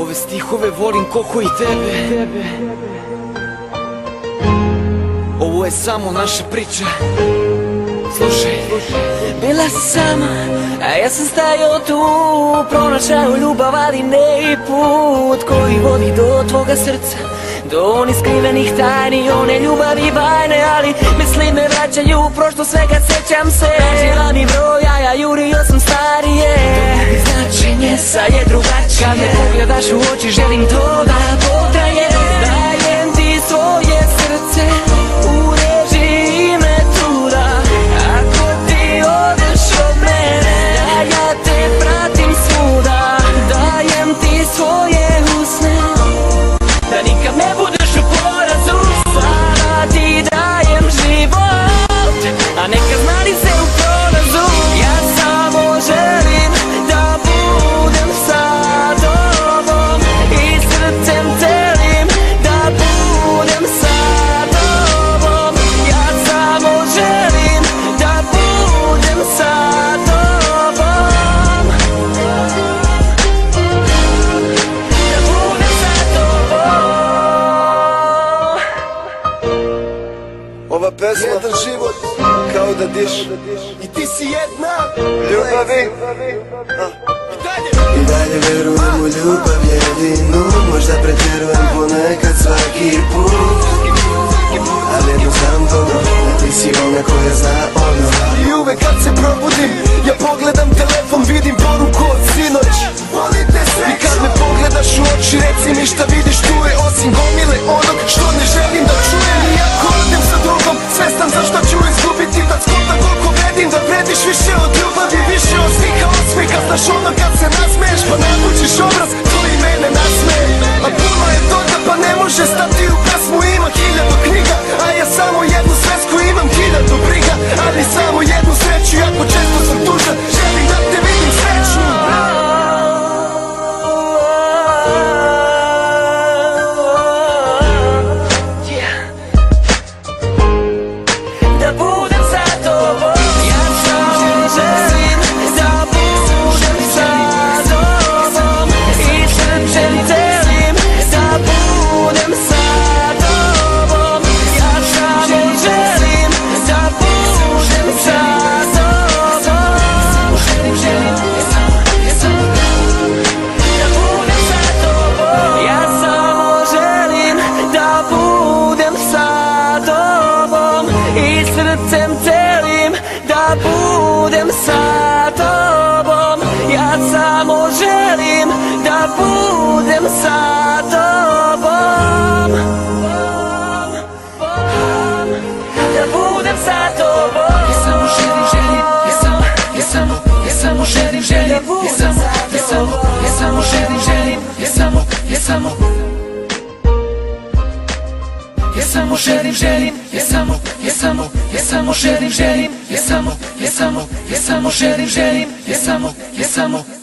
Ove stihove volim koliko i tebe. Ovo je samo naša priča. Slušaj. Bila si sama, a ja sam stajao tu, pronašao ljubav, ali ne i put koji vodi do tvoga srca, do onih skrivenih tajni, one ljubavi bajne, ali misli me vraćaju u prošlo, sve kad sećam se. Tražila mi broj, a ja jurio sam starije. Značenje sad je drugačije. Kad me pogledaš u oči, želim to da potraje. Dajem ti svoje srce, ureži ime tuda. Ako ti odeš od mene, da ja te pratim svuda. Dajem ti svoje usne, da nikad ne budeš u porazu. Sada ti dajem život, a neka znali se u prolazu. Ja samo želim da budem sa tobom i srcem celim da budem sa tobom. Ja samo želim da budem sa tobom, da budem sa tobom. Ova pesma jedan život kao da diš i ti si jedna ljubavi. I dalje verujem u ljubav jedinu, možda pretjerujem ponekad svaki put, ali jedno znam dobro, da ti si ona koja zna ono. I uvek kad se probudim, ja pogledam telefon, vidim poruku od sinoć. I kad me pogledaš u oči, reci mi šta vidiš tu je, osim gomile onog što ne želim da čujem. I ako odem sa drugom, svestan zašto ću izgubiti, da skotam koliko vredim, da vrediš više od ljubavi, više od snika osmika. Znaš ono kad se nasmeješ, pa navučiš obraz, to i mene nasmeje. A puno je toga, pa ne može stati u pesmu. Ima 1000 knjiga, a ja samo jednu svesku. Imam 1000 briga, ali samo jednu sreću. Jako često sam tužan, želim da te vidim srećnu. Da budem sa tobom, ja samo želim da budem sa tobom i srcem celim da budem sa tobom. Ja samo želim da budem sa tobom. Želim da budem sa tobom. Ja samo želim da budem sa tobom i srcem celim da budem sa tobom. Ja samo želim da budem sa tobom, da budem sa tobom. Ja samo želim, ja samo želim, ja samo želim, ja samo želim, ja samo želim.